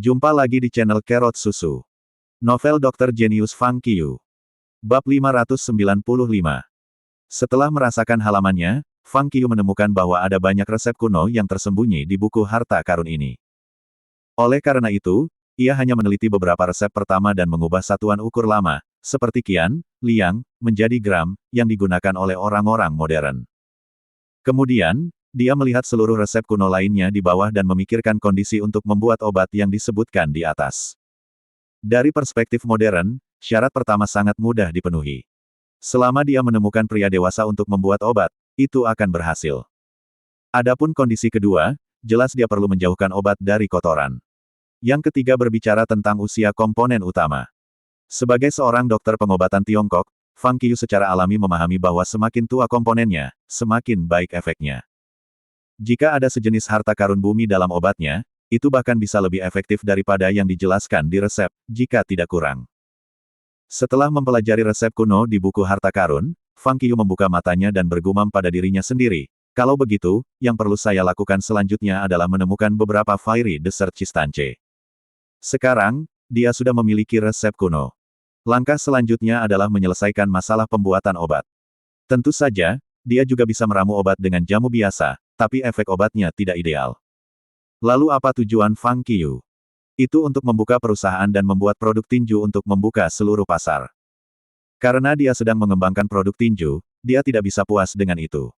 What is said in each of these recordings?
Jumpa lagi di channel Carrot Susu. Novel Dr. Genius Fang Qiu. Bab 595. Setelah merasakan halamannya, Fang Qiu menemukan bahwa ada banyak resep kuno yang tersembunyi di buku harta karun ini. Oleh karena itu, ia hanya meneliti beberapa resep pertama dan mengubah satuan ukur lama, seperti kian, liang, menjadi gram, yang digunakan oleh orang-orang modern. Kemudian, dia melihat seluruh resep kuno lainnya di bawah dan memikirkan kondisi untuk membuat obat yang disebutkan di atas. Dari perspektif modern, syarat pertama sangat mudah dipenuhi. Selama dia menemukan pria dewasa untuk membuat obat, itu akan berhasil. Adapun kondisi kedua, jelas dia perlu menjauhkan obat dari kotoran. Yang ketiga berbicara tentang usia komponen utama. Sebagai seorang dokter pengobatan Tiongkok, Fang Qiu secara alami memahami bahwa semakin tua komponennya, semakin baik efeknya. Jika ada sejenis harta karun bumi dalam obatnya, itu bahkan bisa lebih efektif daripada yang dijelaskan di resep, jika tidak kurang. Setelah mempelajari resep kuno di buku harta karun, Fang Qiu membuka matanya dan bergumam pada dirinya sendiri. Kalau begitu, yang perlu saya lakukan selanjutnya adalah menemukan beberapa fiery dessert Chistance. Sekarang, dia sudah memiliki resep kuno. Langkah selanjutnya adalah menyelesaikan masalah pembuatan obat. Tentu saja, dia juga bisa meramu obat dengan jamu biasa, tapi efek obatnya tidak ideal. Lalu apa tujuan Fang Qiu? Itu untuk membuka perusahaan dan membuat produk tinju untuk membuka seluruh pasar. Karena dia sedang mengembangkan produk tinju, dia tidak bisa puas dengan itu.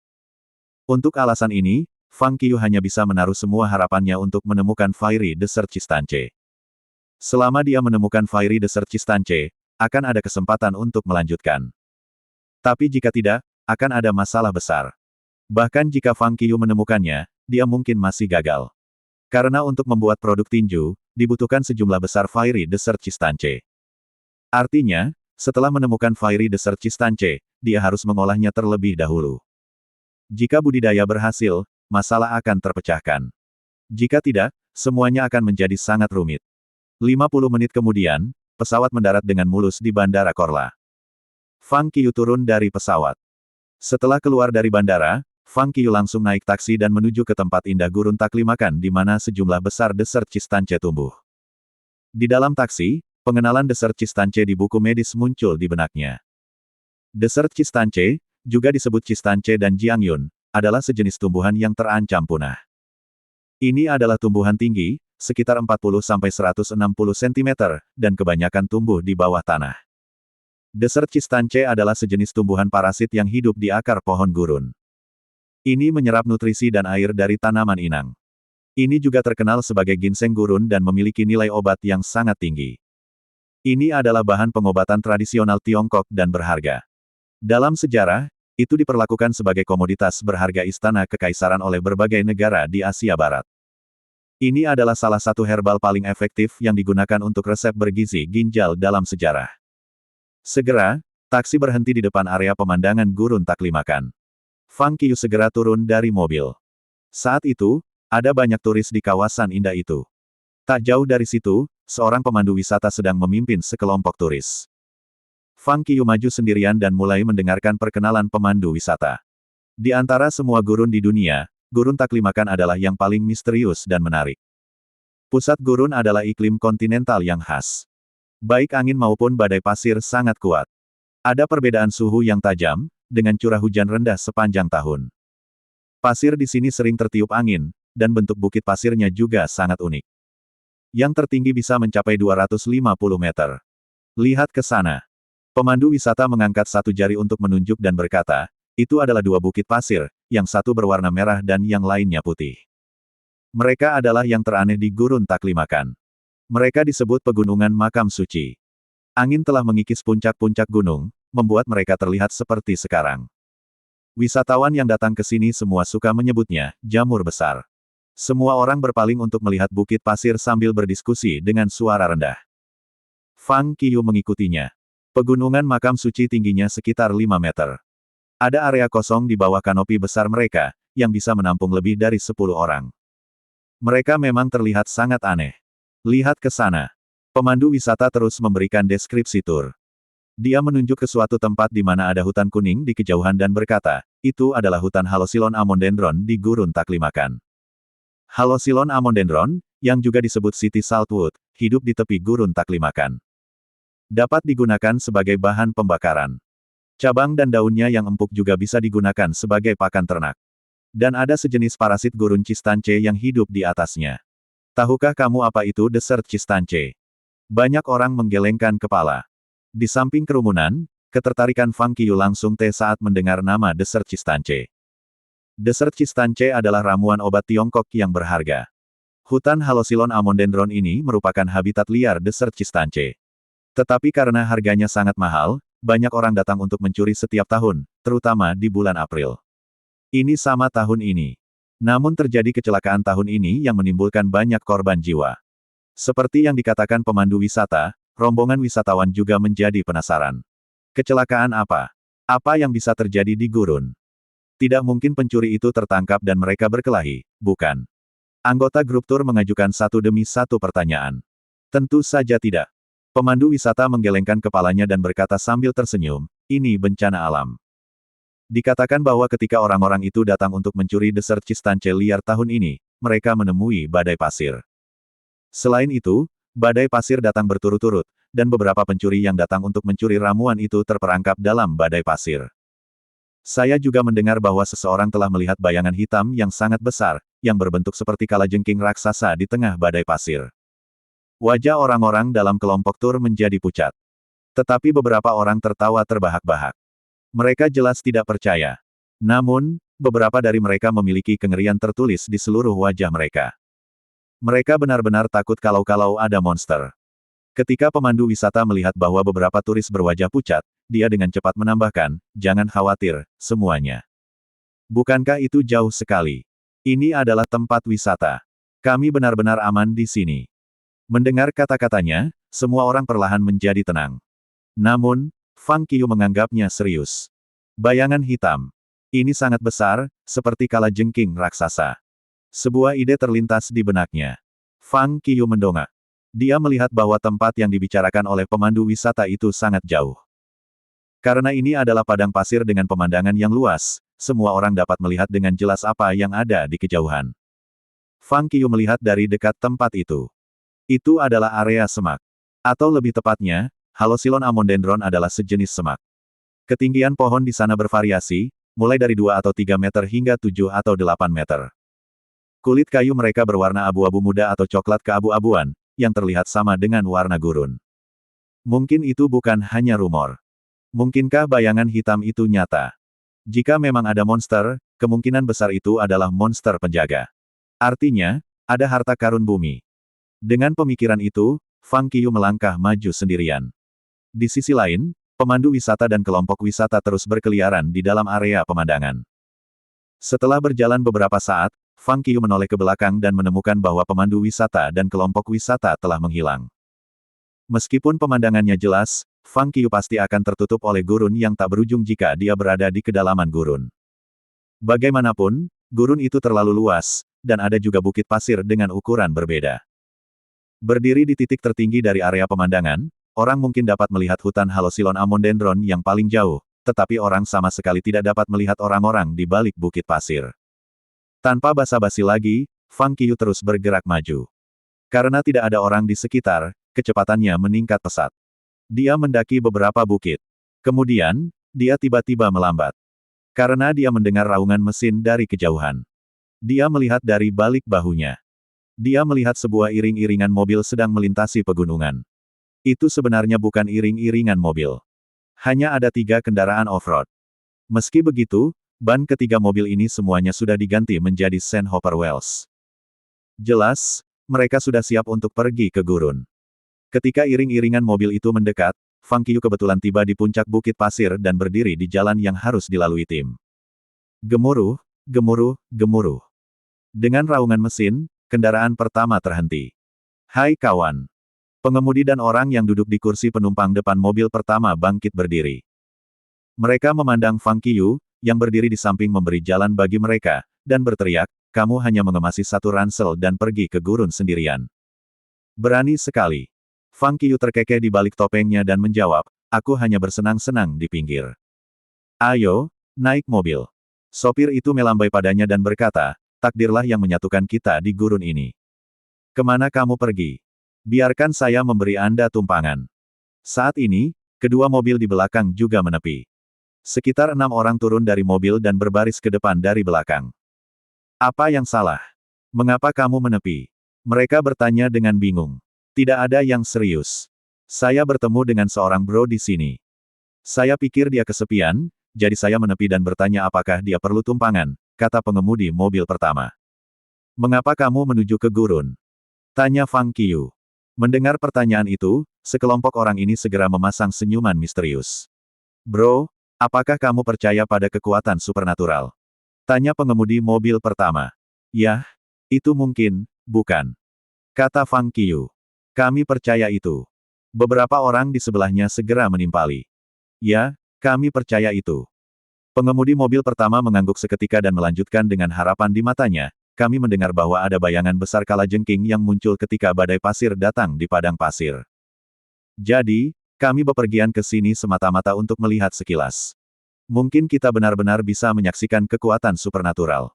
Untuk alasan ini, Fang Qiu hanya bisa menaruh semua harapannya untuk menemukan fiery dessert Chistance. Selama dia menemukan fiery dessert Chistance, akan ada kesempatan untuk melanjutkan. Tapi jika tidak, akan ada masalah besar. Bahkan jika Fang Qiu menemukannya, dia mungkin masih gagal. Karena untuk membuat produk tinju, dibutuhkan sejumlah besar fiery dessert Chistance. Artinya, setelah menemukan fiery dessert Chistance, dia harus mengolahnya terlebih dahulu. Jika budidaya berhasil, masalah akan terpecahkan. Jika tidak, semuanya akan menjadi sangat rumit. 50 menit kemudian, pesawat mendarat dengan mulus di Bandara Korla. Fang Qiu turun dari pesawat. Setelah keluar dari bandara, Fang Qiu langsung naik taksi dan menuju ke tempat indah gurun taklimakan di mana sejumlah besar dessert Chistance tumbuh. Di dalam taksi, pengenalan dessert Chistance di buku medis muncul di benaknya. Dessert Chistance, juga disebut Chistance dan Jiangyun, adalah sejenis tumbuhan yang terancam punah. Ini adalah tumbuhan tinggi, sekitar 40–160 cm, dan kebanyakan tumbuh di bawah tanah. Dessert Chistance adalah sejenis tumbuhan parasit yang hidup di akar pohon gurun. Ini menyerap nutrisi dan air dari tanaman inang. Ini juga terkenal sebagai ginseng gurun dan memiliki nilai obat yang sangat tinggi. Ini adalah bahan pengobatan tradisional Tiongkok dan berharga. Dalam sejarah, itu diperlakukan sebagai komoditas berharga istana kekaisaran oleh berbagai negara di Asia Barat. Ini adalah salah satu herbal paling efektif yang digunakan untuk resep bergizi ginjal dalam sejarah. Segera, taksi berhenti di depan area pemandangan gurun taklimakan. Fang Qiu segera turun dari mobil. Saat itu, ada banyak turis di kawasan indah itu. Tak jauh dari situ, seorang pemandu wisata sedang memimpin sekelompok turis. Fang Qiu maju sendirian dan mulai mendengarkan perkenalan pemandu wisata. Di antara semua gurun di dunia, gurun taklimakan adalah yang paling misterius dan menarik. Pusat gurun adalah iklim kontinental yang khas. Baik angin maupun badai pasir sangat kuat. Ada perbedaan suhu yang tajam, dengan curah hujan rendah sepanjang tahun. Pasir di sini sering tertiup angin, dan bentuk bukit pasirnya juga sangat unik. Yang tertinggi bisa mencapai 250 meter. Lihat ke sana. Pemandu wisata mengangkat satu jari untuk menunjuk dan berkata, itu adalah dua bukit pasir, yang satu berwarna merah dan yang lainnya putih. Mereka adalah yang teraneh di gurun taklimakan. Mereka disebut pegunungan makam suci. Angin telah mengikis puncak-puncak gunung, membuat mereka terlihat seperti sekarang. Wisatawan yang datang ke sini semua suka menyebutnya, jamur besar. Semua orang berpaling untuk melihat bukit pasir sambil berdiskusi dengan suara rendah. Fang Qiu mengikutinya. Pegunungan makam suci tingginya sekitar 5 meter. Ada area kosong di bawah kanopi besar mereka, yang bisa menampung lebih dari 10 orang. Mereka memang terlihat sangat aneh. Lihat ke sana. Pemandu wisata terus memberikan deskripsi tur. Dia menunjuk ke suatu tempat di mana ada hutan kuning di kejauhan dan berkata, itu adalah hutan Halosilon Amondendron di gurun taklimakan. Halosilon Amondendron, yang juga disebut City Saltwood, hidup di tepi gurun taklimakan. Dapat digunakan sebagai bahan pembakaran. Cabang dan daunnya yang empuk juga bisa digunakan sebagai pakan ternak. Dan ada sejenis parasit gurun Cistance yang hidup di atasnya. Tahukah kamu apa itu desert Cistance? Banyak orang menggelengkan kepala. Di samping kerumunan, ketertarikan Fang Qiu langsung saat mendengar nama desert Cistance. Desert Cistance adalah ramuan obat Tiongkok yang berharga. Hutan Halosilon Amondendron ini merupakan habitat liar desert Cistance. Tetapi karena harganya sangat mahal, banyak orang datang untuk mencuri setiap tahun, terutama di bulan April. Ini sama tahun ini. Namun terjadi kecelakaan tahun ini yang menimbulkan banyak korban jiwa. Seperti yang dikatakan pemandu wisata, rombongan wisatawan juga menjadi penasaran. Kecelakaan apa? Apa yang bisa terjadi di gurun? Tidak mungkin pencuri itu tertangkap dan mereka berkelahi, bukan? Anggota grup tur mengajukan satu demi satu pertanyaan. Tentu saja tidak. Pemandu wisata menggelengkan kepalanya dan berkata sambil tersenyum, ini bencana alam. Dikatakan bahwa ketika orang-orang itu datang untuk mencuri desert Cistance liar tahun ini, mereka menemui badai pasir. Selain itu, badai pasir datang berturut-turut, dan beberapa pencuri yang datang untuk mencuri ramuan itu terperangkap dalam badai pasir. Saya juga mendengar bahwa seseorang telah melihat bayangan hitam yang sangat besar, yang berbentuk seperti kalajengking raksasa di tengah badai pasir. Wajah orang-orang dalam kelompok tur menjadi pucat. Tetapi beberapa orang tertawa terbahak-bahak. Mereka jelas tidak percaya. Namun, beberapa dari mereka memiliki kengerian tertulis di seluruh wajah mereka. Mereka benar-benar takut kalau ada monster. Ketika pemandu wisata melihat bahwa beberapa turis berwajah pucat, dia dengan cepat menambahkan, jangan khawatir, semuanya. Bukankah itu jauh sekali? Ini adalah tempat wisata. Kami benar-benar aman di sini. Mendengar kata-katanya, semua orang perlahan menjadi tenang. Namun, Fang Qiu menganggapnya serius. Bayangan hitam. Ini sangat besar, seperti kalajengking raksasa. Sebuah ide terlintas di benaknya. Fang Qiu mendongak. Dia melihat bahwa tempat yang dibicarakan oleh pemandu wisata itu sangat jauh. Karena ini adalah padang pasir dengan pemandangan yang luas, semua orang dapat melihat dengan jelas apa yang ada di kejauhan. Fang Qiu melihat dari dekat tempat itu. Itu adalah area semak. Atau lebih tepatnya, Halosilon Amondendron adalah sejenis semak. Ketinggian pohon di sana bervariasi, mulai dari 2 atau 3 meter hingga 7 atau 8 meter. Kulit kayu mereka berwarna abu-abu muda atau coklat keabu-abuan, yang terlihat sama dengan warna gurun. Mungkin itu bukan hanya rumor. Mungkinkah bayangan hitam itu nyata? Jika memang ada monster, kemungkinan besar itu adalah monster penjaga. Artinya, ada harta karun bumi. Dengan pemikiran itu, Fang Qiu melangkah maju sendirian. Di sisi lain, pemandu wisata dan kelompok wisata terus berkeliaran di dalam area pemandangan. Setelah berjalan beberapa saat, Fang Qiu menoleh ke belakang dan menemukan bahwa pemandu wisata dan kelompok wisata telah menghilang. Meskipun pemandangannya jelas, Fang Qiu pasti akan tertutup oleh gurun yang tak berujung jika dia berada di kedalaman gurun. Bagaimanapun, gurun itu terlalu luas, dan ada juga bukit pasir dengan ukuran berbeda. Berdiri di titik tertinggi dari area pemandangan, orang mungkin dapat melihat hutan Halosilon Amondendron yang paling jauh, tetapi orang sama sekali tidak dapat melihat orang-orang di balik bukit pasir. Tanpa basa-basi lagi, Fang Qiu terus bergerak maju. Karena tidak ada orang di sekitar, kecepatannya meningkat pesat. Dia mendaki beberapa bukit. Kemudian, dia tiba-tiba melambat. Karena dia mendengar raungan mesin dari kejauhan. Dia melihat dari balik bahunya. Dia melihat sebuah iring-iringan mobil sedang melintasi pegunungan. Itu sebenarnya bukan iring-iringan mobil. Hanya ada 3 kendaraan off-road. Meski begitu, ban ketiga mobil ini semuanya sudah diganti menjadi Sandhopper Wells. Jelas, mereka sudah siap untuk pergi ke gurun. Ketika iring-iringan mobil itu mendekat, Fang Qiu kebetulan tiba di puncak bukit pasir dan berdiri di jalan yang harus dilalui tim. Gemuruh, gemuruh, gemuruh. Dengan raungan mesin, kendaraan pertama terhenti. Hai kawan. Pengemudi dan orang yang duduk di kursi penumpang depan mobil pertama bangkit berdiri. Mereka memandang Fang Qiu, yang berdiri di samping memberi jalan bagi mereka, dan berteriak, kamu hanya mengemasi satu ransel dan pergi ke gurun sendirian. Berani sekali. Fang Qiu terkekeh di balik topengnya dan menjawab, aku hanya bersenang-senang di pinggir. Ayo, naik mobil. Sopir itu melambai padanya dan berkata, takdirlah yang menyatukan kita di gurun ini. Kemana kamu pergi? Biarkan saya memberi Anda tumpangan. Saat ini, kedua mobil di belakang juga menepi. Sekitar 6 orang turun dari mobil dan berbaris ke depan dari belakang. Apa yang salah? Mengapa kamu menepi? Mereka bertanya dengan bingung. Tidak ada yang serius. Saya bertemu dengan seorang bro di sini. Saya pikir dia kesepian, jadi saya menepi dan bertanya apakah dia perlu tumpangan, kata pengemudi mobil pertama. Mengapa kamu menuju ke gurun? Tanya Fang Qiu. Mendengar pertanyaan itu, sekelompok orang ini segera memasang senyuman misterius. Bro, apakah kamu percaya pada kekuatan supernatural? Tanya pengemudi mobil pertama. Yah, itu mungkin, bukan? Kata Fang Qiu. Kami percaya itu. Beberapa orang di sebelahnya segera menimpali. Ya, kami percaya itu. Pengemudi mobil pertama mengangguk seketika dan melanjutkan dengan harapan di matanya. Kami mendengar bahwa ada bayangan besar kalajengking yang muncul ketika badai pasir datang di padang pasir. Jadi, kami bepergian ke sini semata-mata untuk melihat sekilas. Mungkin kita benar-benar bisa menyaksikan kekuatan supernatural.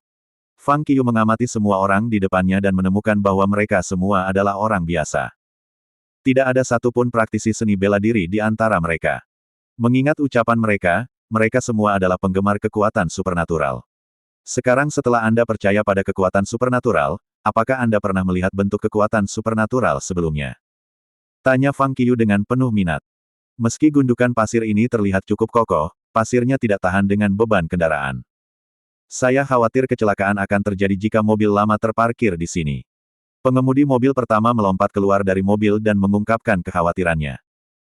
Fang Qiu mengamati semua orang di depannya dan menemukan bahwa mereka semua adalah orang biasa. Tidak ada satupun praktisi seni bela diri di antara mereka. Mengingat ucapan mereka, mereka semua adalah penggemar kekuatan supernatural. Sekarang setelah Anda percaya pada kekuatan supernatural, apakah Anda pernah melihat bentuk kekuatan supernatural sebelumnya? Tanya Fang Qiu dengan penuh minat. Meski gundukan pasir ini terlihat cukup kokoh, pasirnya tidak tahan dengan beban kendaraan. Saya khawatir kecelakaan akan terjadi jika mobil lama terparkir di sini. Pengemudi mobil pertama melompat keluar dari mobil dan mengungkapkan kekhawatirannya.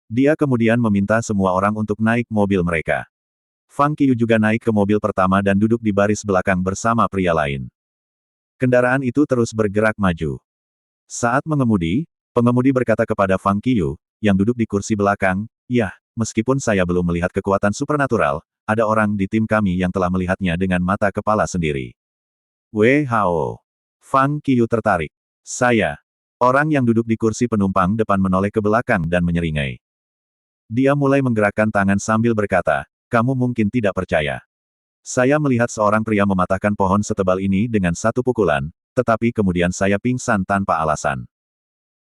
Dia kemudian meminta semua orang untuk naik mobil mereka. Fang Qiu juga naik ke mobil pertama dan duduk di baris belakang bersama pria lain. Kendaraan itu terus bergerak maju. Saat mengemudi, pengemudi berkata kepada Fang Qiu, yang duduk di kursi belakang, "Yah, meskipun saya belum melihat kekuatan supernatural, ada orang di tim kami yang telah melihatnya dengan mata kepala sendiri." Wei Hao. Fang Qiu tertarik. Saya. Orang yang duduk di kursi penumpang depan menoleh ke belakang dan menyeringai. Dia mulai menggerakkan tangan sambil berkata, "Kamu mungkin tidak percaya. Saya melihat seorang pria mematahkan pohon setebal ini dengan satu pukulan, tetapi kemudian saya pingsan tanpa alasan.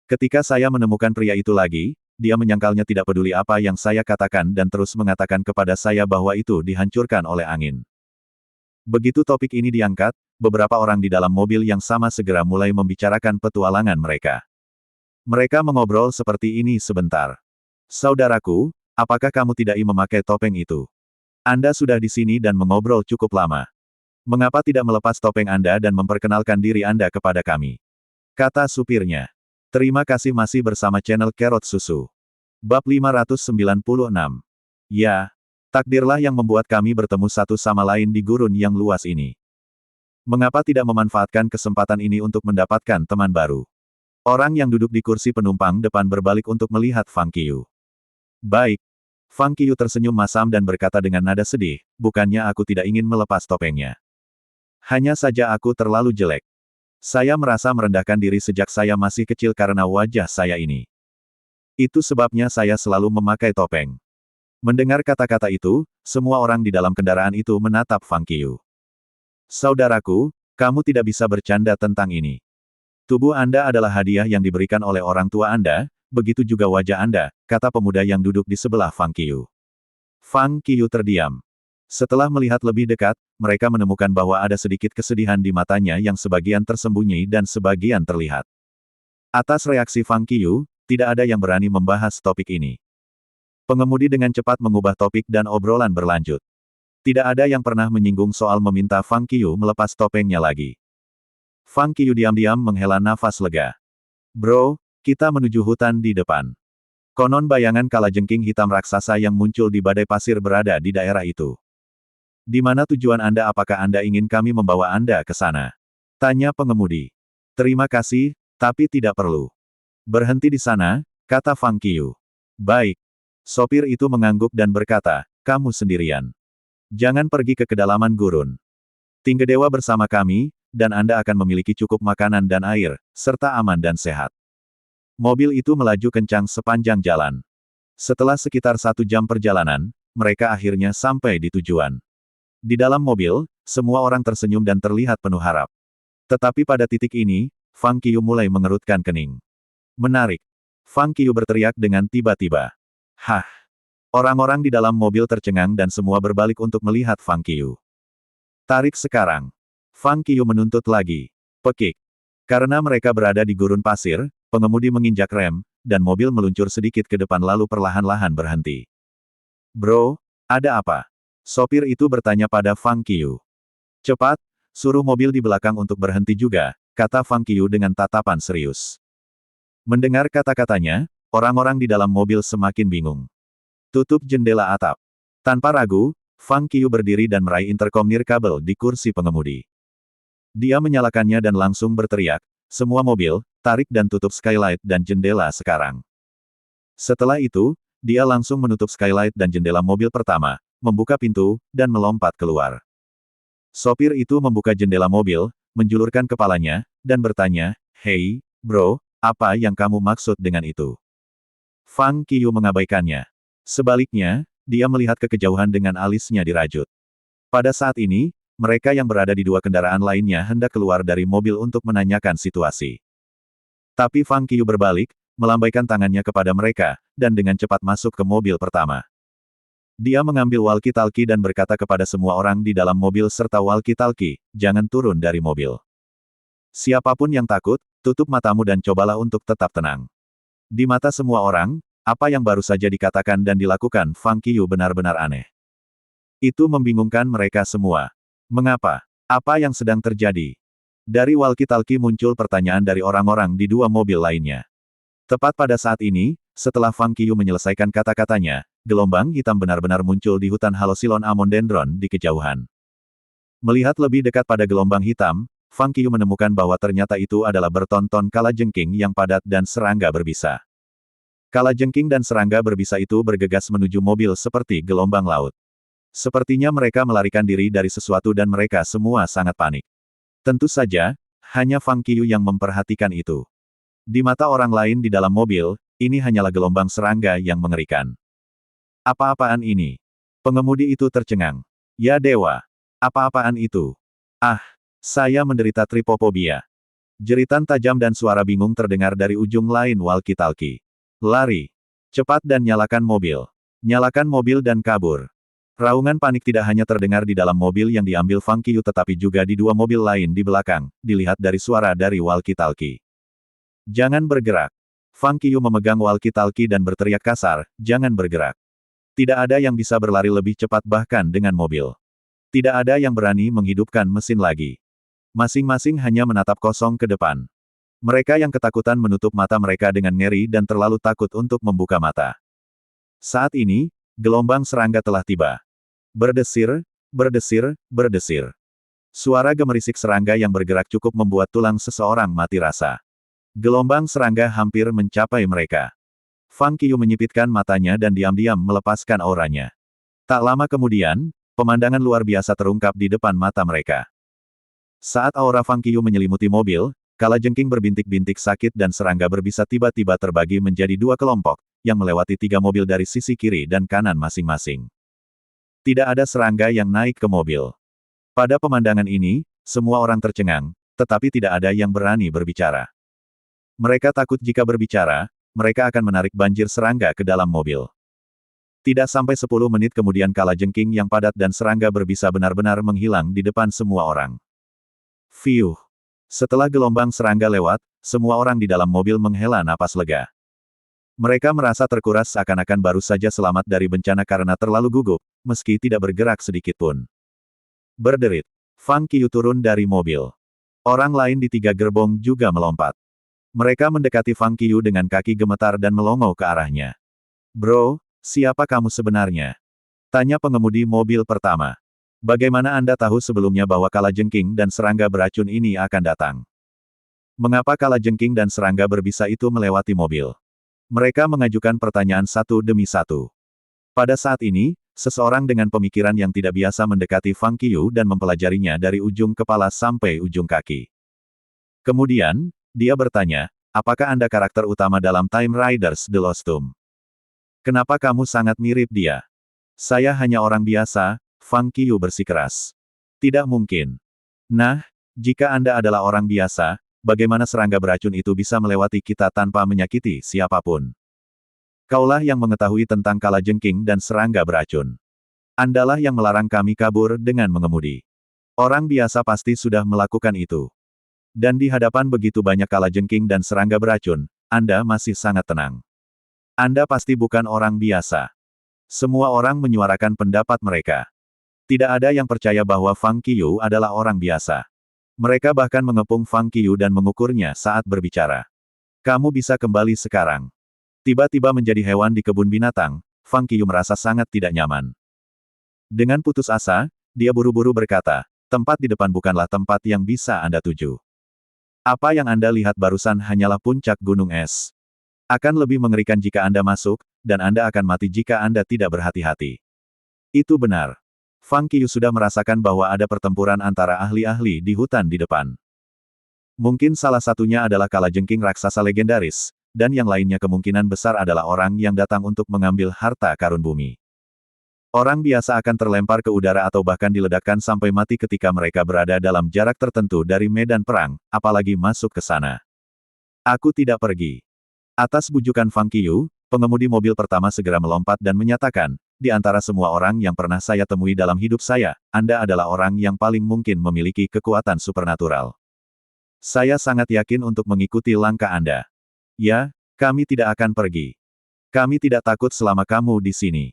Ketika saya menemukan pria itu lagi, dia menyangkalnya tidak peduli apa yang saya katakan dan terus mengatakan kepada saya bahwa itu dihancurkan oleh angin." Begitu topik ini diangkat, beberapa orang di dalam mobil yang sama segera mulai membicarakan petualangan mereka. Mereka mengobrol seperti ini sebentar. "Saudaraku, apakah kamu tidak ingin memakai topeng itu? Anda sudah di sini dan mengobrol cukup lama. Mengapa tidak melepas topeng Anda dan memperkenalkan diri Anda kepada kami?" Kata supirnya. Terima kasih masih bersama channel Carrot Susu. Bab 596. Ya, takdirlah yang membuat kami bertemu satu sama lain di gurun yang luas ini. Mengapa tidak memanfaatkan kesempatan ini untuk mendapatkan teman baru? Orang yang duduk di kursi penumpang depan berbalik untuk melihat Fang Qiu. Baik. Fang Qiu tersenyum masam dan berkata dengan nada sedih, "Bukannya aku tidak ingin melepas topengnya. Hanya saja aku terlalu jelek. Saya merasa merendahkan diri sejak saya masih kecil karena wajah saya ini. Itu sebabnya saya selalu memakai topeng." Mendengar kata-kata itu, semua orang di dalam kendaraan itu menatap Fang Qiu. "Saudaraku, kamu tidak bisa bercanda tentang ini. Tubuh Anda adalah hadiah yang diberikan oleh orang tua Anda, begitu juga wajah Anda," kata pemuda yang duduk di sebelah Fang Qiu. Fang Qiu terdiam. Setelah melihat lebih dekat, mereka menemukan bahwa ada sedikit kesedihan di matanya yang sebagian tersembunyi dan sebagian terlihat. Atas reaksi Fang Qiu, tidak ada yang berani membahas topik ini. Pengemudi dengan cepat mengubah topik dan obrolan berlanjut. Tidak ada yang pernah menyinggung soal meminta Fang Qiu melepas topengnya lagi. Fang Qiu diam-diam menghela nafas lega. "Bro, kita menuju hutan di depan. Konon bayangan kalajengking hitam raksasa yang muncul di badai pasir berada di daerah itu. Di mana tujuan Anda? Apakah Anda ingin kami membawa Anda ke sana?" Tanya pengemudi. "Terima kasih, tapi tidak perlu. Berhenti di sana," kata Fang Qiu. "Baik." Sopir itu mengangguk dan berkata, "Kamu sendirian. Jangan pergi ke kedalaman gurun. Tinggedewa bersama kami, dan Anda akan memiliki cukup makanan dan air, serta aman dan sehat." Mobil itu melaju kencang sepanjang jalan. Setelah sekitar 1 jam perjalanan, mereka akhirnya sampai di tujuan. Di dalam mobil, semua orang tersenyum dan terlihat penuh harap. Tetapi pada titik ini, Fang Qiu mulai mengerutkan kening. Menarik. Fang Qiu berteriak dengan tiba-tiba. Hah! Orang-orang di dalam mobil tercengang dan semua berbalik untuk melihat Fang Qiu. Tarik sekarang. Fang Qiu menuntut lagi. Pekik. Karena mereka berada di gurun pasir, pengemudi menginjak rem, dan mobil meluncur sedikit ke depan lalu perlahan-lahan berhenti. Bro, ada apa? Sopir itu bertanya pada Fang Qiu. Cepat, suruh mobil di belakang untuk berhenti juga, kata Fang Qiu dengan tatapan serius. Mendengar kata-katanya, orang-orang di dalam mobil semakin bingung. Tutup jendela atap. Tanpa ragu, Fang Qiu berdiri dan meraih interkom nirkabel di kursi pengemudi. Dia menyalakannya dan langsung berteriak, semua mobil, tarik dan tutup skylight dan jendela sekarang. Setelah itu, dia langsung menutup skylight dan jendela mobil pertama, membuka pintu, dan melompat keluar. Sopir itu membuka jendela mobil, menjulurkan kepalanya, dan bertanya, "Hei, bro, apa yang kamu maksud dengan itu?" Fang Qiu mengabaikannya. Sebaliknya, dia melihat ke kejauhan dengan alisnya dirajut. Pada saat ini, mereka yang berada di dua kendaraan lainnya hendak keluar dari mobil untuk menanyakan situasi. Tapi Fang Qiu berbalik, melambaikan tangannya kepada mereka, dan dengan cepat masuk ke mobil pertama. Dia mengambil walkie-talkie dan berkata kepada semua orang di dalam mobil serta walkie-talkie, jangan turun dari mobil. Siapapun yang takut, tutup matamu dan cobalah untuk tetap tenang. Di mata semua orang, apa yang baru saja dikatakan dan dilakukan Fang Qiu benar-benar aneh. Itu membingungkan mereka semua. Mengapa? Apa yang sedang terjadi? Dari walkie-talkie muncul pertanyaan dari orang-orang di dua mobil lainnya. Tepat pada saat ini, setelah Fang Qiu menyelesaikan kata-katanya, gelombang hitam benar-benar muncul di hutan Halosilon Amondendron di kejauhan. Melihat lebih dekat pada gelombang hitam, Fang Qiu menemukan bahwa ternyata itu adalah berton-ton kalajengking yang padat dan serangga berbisa. Kalajengking dan serangga berbisa itu bergegas menuju mobil seperti gelombang laut. Sepertinya mereka melarikan diri dari sesuatu dan mereka semua sangat panik. Tentu saja, hanya Fang Qiu yang memperhatikan itu. Di mata orang lain di dalam mobil, ini hanyalah gelombang serangga yang mengerikan. Apa-apaan ini? Pengemudi itu tercengang. Ya dewa! Apa-apaan itu? Ah! Saya menderita tripofobia. Jeritan tajam dan suara bingung terdengar dari ujung lain walkie-talkie. Lari! Cepat dan nyalakan mobil. Nyalakan mobil dan kabur. Raungan panik tidak hanya terdengar di dalam mobil yang diambil Fang Qiu tetapi juga di dua mobil lain di belakang, dilihat dari suara dari walkie-talkie. Jangan bergerak. Fang Qiu memegang walkie-talkie dan berteriak kasar, jangan bergerak. Tidak ada yang bisa berlari lebih cepat bahkan dengan mobil. Tidak ada yang berani menghidupkan mesin lagi. Masing-masing hanya menatap kosong ke depan. Mereka yang ketakutan menutup mata mereka dengan ngeri dan terlalu takut untuk membuka mata. Saat ini, gelombang serangga telah tiba. Berdesir, berdesir, berdesir. Suara gemerisik serangga yang bergerak cukup membuat tulang seseorang mati rasa. Gelombang serangga hampir mencapai mereka. Fang Qiu menyipitkan matanya dan diam-diam melepaskan auranya. Tak lama kemudian, pemandangan luar biasa terungkap di depan mata mereka. Saat aura Fang Qiu menyelimuti mobil, kalajengking berbintik-bintik sakit dan serangga berbisa tiba-tiba terbagi menjadi dua kelompok, yang melewati tiga mobil dari sisi kiri dan kanan masing-masing. Tidak ada serangga yang naik ke mobil. Pada pemandangan ini, semua orang tercengang, tetapi tidak ada yang berani berbicara. Mereka takut jika berbicara, mereka akan menarik banjir serangga ke dalam mobil. Tidak sampai 10 menit kemudian kalajengking yang padat dan serangga berbisa benar-benar menghilang di depan semua orang. Fiuh. Setelah gelombang serangga lewat, semua orang di dalam mobil menghela napas lega. Mereka merasa terkuras seakan-akan baru saja selamat dari bencana karena terlalu gugup, meski tidak bergerak sedikit pun. Berderit. Fang Qiu turun dari mobil. Orang lain di tiga gerbong juga melompat. Mereka mendekati Fang Qiu dengan kaki gemetar dan melongo ke arahnya. Bro, siapa kamu sebenarnya? Tanya pengemudi mobil pertama. Bagaimana Anda tahu sebelumnya bahwa kalajengking dan serangga beracun ini akan datang? Mengapa kalajengking dan serangga berbisa itu melewati mobil? Mereka mengajukan pertanyaan satu demi satu. Pada saat ini, seseorang dengan pemikiran yang tidak biasa mendekati Fang Qiu dan mempelajarinya dari ujung kepala sampai ujung kaki. Kemudian, dia bertanya, apakah Anda karakter utama dalam Time Riders The Lost Tomb? Kenapa kamu sangat mirip dia? Saya hanya orang biasa, Fang Qiu bersikeras. Tidak mungkin. Nah, jika Anda adalah orang biasa, bagaimana serangga beracun itu bisa melewati kita tanpa menyakiti siapapun. Kaulah yang mengetahui tentang kalajengking dan serangga beracun. Andalah yang melarang kami kabur dengan mengemudi. Orang biasa pasti sudah melakukan itu. Dan di hadapan begitu banyak kalajengking dan serangga beracun, Anda masih sangat tenang. Anda pasti bukan orang biasa. Semua orang menyuarakan pendapat mereka. Tidak ada yang percaya bahwa Fang Qiyu adalah orang biasa. Mereka bahkan mengepung Fang Qiyu dan mengukurnya saat berbicara. Kamu bisa kembali sekarang. Tiba-tiba menjadi hewan di kebun binatang, Fang Qiyu merasa sangat tidak nyaman. Dengan putus asa, dia buru-buru berkata, tempat di depan bukanlah tempat yang bisa Anda tuju. Apa yang Anda lihat barusan hanyalah puncak gunung es. Akan lebih mengerikan jika Anda masuk, dan Anda akan mati jika Anda tidak berhati-hati. Itu benar. Fang Qiyu sudah merasakan bahwa ada pertempuran antara ahli-ahli di hutan di depan. Mungkin salah satunya adalah kalajengking raksasa legendaris, dan yang lainnya kemungkinan besar adalah orang yang datang untuk mengambil harta karun bumi. Orang biasa akan terlempar ke udara atau bahkan diledakkan sampai mati ketika mereka berada dalam jarak tertentu dari medan perang, apalagi masuk ke sana. Aku tidak pergi. Atas bujukan Fang Qiyu, pengemudi mobil pertama segera melompat dan menyatakan, di antara semua orang yang pernah saya temui dalam hidup saya, Anda adalah orang yang paling mungkin memiliki kekuatan supernatural. Saya sangat yakin untuk mengikuti langkah Anda. Ya, kami tidak akan pergi. Kami tidak takut selama kamu di sini.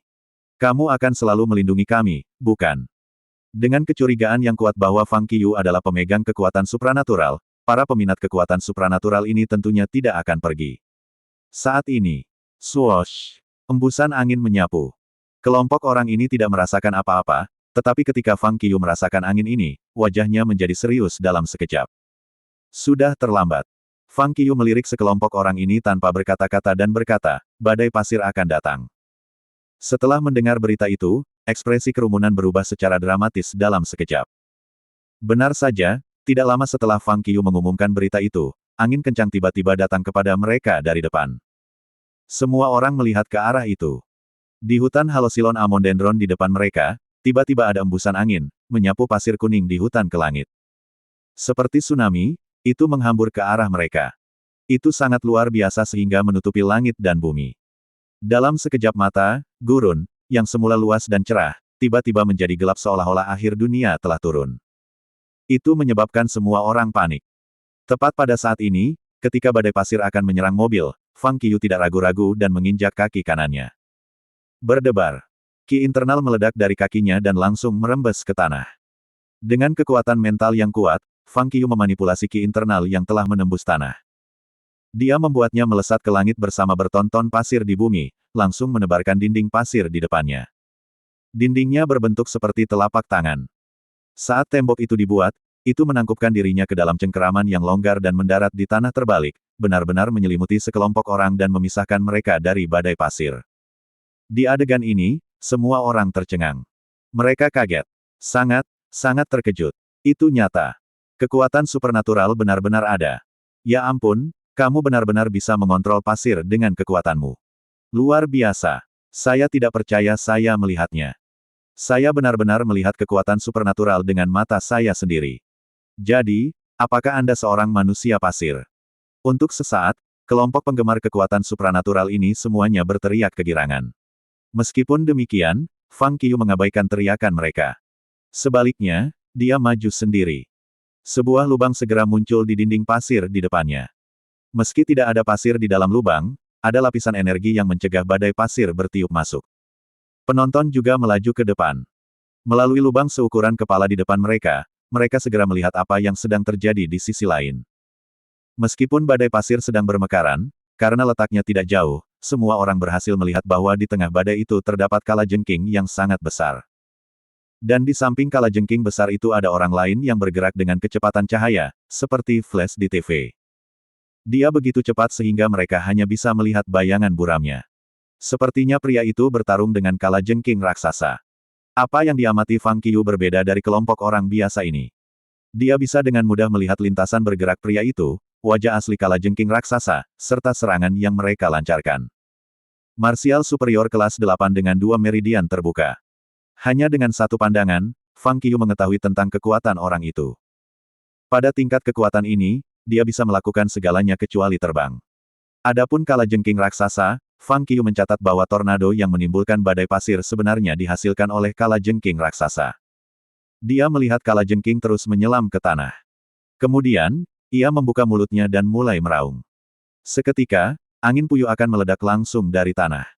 Kamu akan selalu melindungi kami, bukan? Dengan kecurigaan yang kuat bahwa Fang Qiyu adalah pemegang kekuatan supranatural, para peminat kekuatan supranatural ini tentunya tidak akan pergi. Saat ini, swoosh, embusan angin menyapu. Kelompok orang ini tidak merasakan apa-apa, tetapi ketika Fang Qiyu merasakan angin ini, wajahnya menjadi serius dalam sekejap. Sudah terlambat. Fang Qiyu melirik sekelompok orang ini tanpa berkata-kata dan berkata, badai pasir akan datang. Setelah mendengar berita itu, ekspresi kerumunan berubah secara dramatis dalam sekejap. Benar saja, tidak lama setelah Fang Qiyu mengumumkan berita itu, angin kencang tiba-tiba datang kepada mereka dari depan. Semua orang melihat ke arah itu. Di hutan Halosilon Amondendron di depan mereka, tiba-tiba ada embusan angin, menyapu pasir kuning di hutan ke langit. Seperti tsunami, itu menghambur ke arah mereka. Itu sangat luar biasa sehingga menutupi langit dan bumi. Dalam sekejap mata, gurun, yang semula luas dan cerah, tiba-tiba menjadi gelap seolah-olah akhir dunia telah turun. Itu menyebabkan semua orang panik. Tepat pada saat ini, ketika badai pasir akan menyerang mobil, Fang Qiyu tidak ragu-ragu dan menginjak kaki kanannya. Berdebar. Ki internal meledak dari kakinya dan langsung merembes ke tanah. Dengan kekuatan mental yang kuat, Fang Qiyu memanipulasi ki internal yang telah menembus tanah. Dia membuatnya melesat ke langit bersama bertonton pasir di bumi, langsung menebarkan dinding pasir di depannya. Dindingnya berbentuk seperti telapak tangan. Saat tembok itu dibuat, itu menangkupkan dirinya ke dalam cengkeraman yang longgar dan mendarat di tanah terbalik, benar-benar menyelimuti sekelompok orang dan memisahkan mereka dari badai pasir. Di adegan ini, semua orang tercengang. Mereka kaget. Sangat terkejut. Itu nyata. Kekuatan supernatural benar-benar ada. Ya ampun, kamu benar-benar bisa mengontrol pasir dengan kekuatanmu. Luar biasa. Saya tidak percaya saya melihatnya. Saya benar-benar melihat kekuatan supernatural dengan mata saya sendiri. Jadi, apakah Anda seorang manusia pasir? Untuk sesaat, kelompok penggemar kekuatan supranatural ini semuanya berteriak kegirangan. Meskipun demikian, Fang Qiyu mengabaikan teriakan mereka. Sebaliknya, dia maju sendiri. Sebuah lubang segera muncul di dinding pasir di depannya. Meski tidak ada pasir di dalam lubang, ada lapisan energi yang mencegah badai pasir bertiup masuk. Penonton juga melaju ke depan. Melalui lubang seukuran kepala di depan mereka, mereka segera melihat apa yang sedang terjadi di sisi lain. Meskipun badai pasir sedang bermekaran, karena letaknya tidak jauh, semua orang berhasil melihat bahwa di tengah badai itu terdapat kalajengking yang sangat besar. Dan di samping kalajengking besar itu ada orang lain yang bergerak dengan kecepatan cahaya, seperti flash di TV. Dia begitu cepat sehingga mereka hanya bisa melihat bayangan buramnya. Sepertinya pria itu bertarung dengan kalajengking raksasa. Apa yang diamati Fang Qiyu berbeda dari kelompok orang biasa ini. Dia bisa dengan mudah melihat lintasan bergerak pria itu, wajah asli kalajengking raksasa, serta serangan yang mereka lancarkan. Martial Superior kelas 8 dengan 2 meridian terbuka. Hanya dengan satu pandangan, Fang Qiyu mengetahui tentang kekuatan orang itu. Pada tingkat kekuatan ini, dia bisa melakukan segalanya kecuali terbang. Adapun kalajengking raksasa, Fang Qiu mencatat bahwa tornado yang menimbulkan badai pasir sebenarnya dihasilkan oleh kalajengking raksasa. Dia melihat kalajengking terus menyelam ke tanah. Kemudian, ia membuka mulutnya dan mulai meraung. Seketika, angin puyuh akan meledak langsung dari tanah.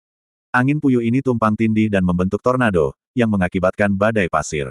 Angin puyuh ini tumpang tindih dan membentuk tornado, yang mengakibatkan badai pasir.